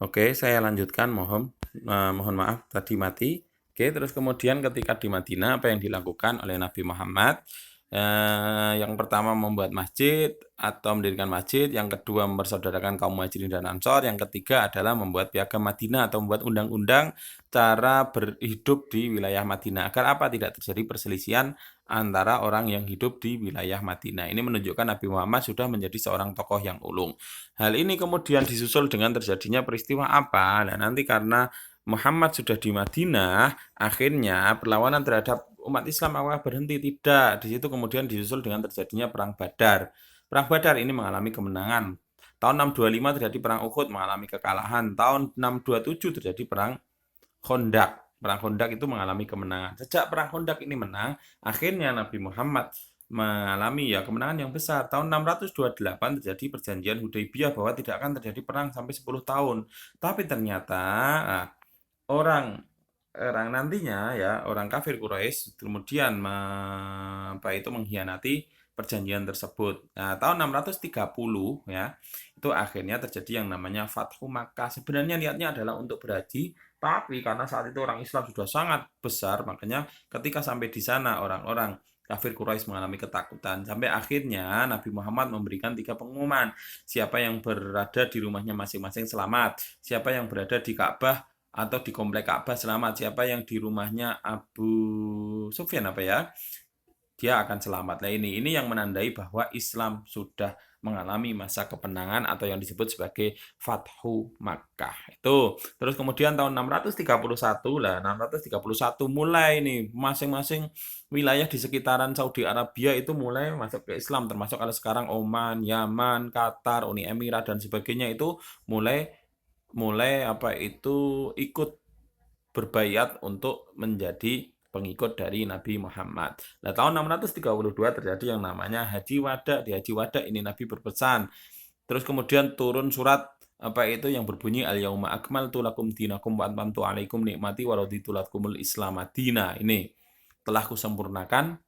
Oke, saya lanjutkan, mohon maaf tadi mati. Oke, terus kemudian ketika di Madinah apa yang dilakukan oleh Nabi Muhammad? Yang pertama membuat masjid atau mendirikan masjid, yang kedua mempersaudarakan kaum Muhajirin dan Ansor, yang ketiga adalah membuat piagam Madinah atau membuat undang-undang cara berhidup di wilayah Madinah agar apa tidak terjadi perselisihan antara orang yang hidup di wilayah Madinah. Ini menunjukkan Nabi Muhammad sudah menjadi seorang tokoh yang ulung. Hal ini kemudian disusul dengan terjadinya peristiwa apa? Nah, nanti karena Muhammad sudah di Madinah, akhirnya perlawanan terhadap umat Islam apakah berhenti? Tidak. Di situ kemudian disusul dengan terjadinya Perang Badar. Perang Badar ini mengalami kemenangan. Tahun 625 terjadi Perang Uhud, mengalami kekalahan. Tahun 627 terjadi Perang Khandaq. Perang Khandaq itu mengalami kemenangan. Sejak Perang Khandaq ini menang, akhirnya Nabi Muhammad mengalami kemenangan yang besar. Tahun 628 terjadi perjanjian Hudaybiyah bahwa tidak akan terjadi perang sampai 10 tahun. Tapi ternyata orang orang nantinya orang kafir Quraisy kemudian mengkhianati perjanjian tersebut. Nah, tahun 630 itu akhirnya terjadi yang namanya Fathu Makkah. Sebenarnya niatnya adalah untuk berhaji, tapi karena saat itu orang Islam sudah sangat besar, makanya ketika sampai di sana orang-orang kafir Quraisy mengalami ketakutan. Sampai akhirnya Nabi Muhammad memberikan 3 pengumuman. Siapa yang berada di rumahnya masing-masing selamat. Siapa yang berada di Ka'bah atau di komplek Ka'bah selamat. Siapa yang di rumahnya Abu Sufyan dia akan selamat. Nah, ini yang menandai bahwa Islam sudah mengalami masa kemenangan atau yang disebut sebagai Fathu Makkah. Itu. Terus kemudian tahun 631 631 mulai nih masing-masing wilayah di sekitaran Saudi Arabia itu mulai masuk ke Islam, termasuk kalau sekarang Oman, Yaman, Qatar, Uni Emirat dan sebagainya itu mulai mulai ikut berbaiat untuk menjadi pengikut dari Nabi Muhammad. Nah, tahun 632 terjadi yang namanya Haji Wada. Di Haji Wada ini Nabi berpesan. Terus kemudian turun surat yang berbunyi Al-Yauma akmaltu lakum dinakum wa atmamtu alaikum nikmati wa raditu lakumul Islam madina. Ini telah kusempurnakan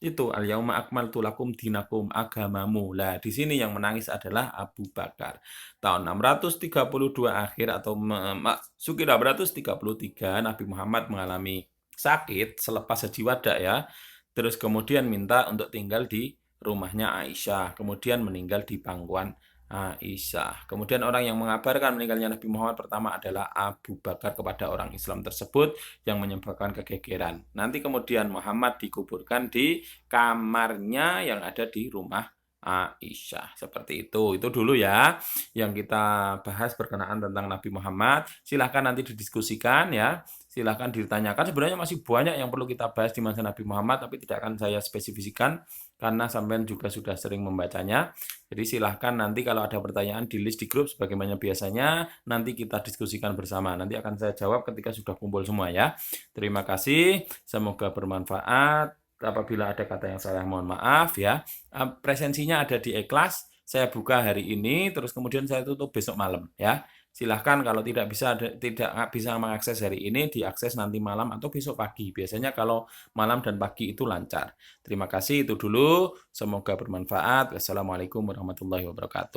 itu al-yauma akmaltu lakum dinakum agamamu. Lah, di sini yang menangis adalah Abu Bakar. Tahun 632 akhir atau masuki 633 Nabi Muhammad mengalami sakit selepas Haji Wada Terus kemudian minta untuk tinggal di rumahnya Aisyah, kemudian meninggal di pangkuan Aisyah. Kemudian orang yang mengabarkan meninggalnya Nabi Muhammad pertama adalah Abu Bakar kepada orang Islam tersebut yang menyebabkan kegegeran. Nanti kemudian Muhammad dikuburkan di kamarnya yang ada di rumah Aisyah. Seperti itu. Itu dulu yang kita bahas berkenaan tentang Nabi Muhammad. Silahkan nanti didiskusikan silahkan ditanyakan. Sebenarnya masih banyak yang perlu kita bahas di masa Nabi Muhammad, tapi tidak akan saya spesifikasikan karena sampean juga sudah sering membacanya. Jadi silahkan nanti kalau ada pertanyaan di list di grup sebagaimana biasanya, nanti kita diskusikan bersama. Nanti akan saya jawab ketika sudah kumpul semua Terima kasih, semoga bermanfaat. Apabila ada kata yang salah mohon maaf Presensinya ada di e-class. Saya buka hari ini, terus kemudian saya tutup besok malam Silahkan kalau tidak bisa mengakses hari ini, diakses nanti malam atau besok pagi. Biasanya kalau malam dan pagi itu lancar. Terima kasih, itu dulu. Semoga bermanfaat. Wassalamualaikum warahmatullahi wabarakatuh.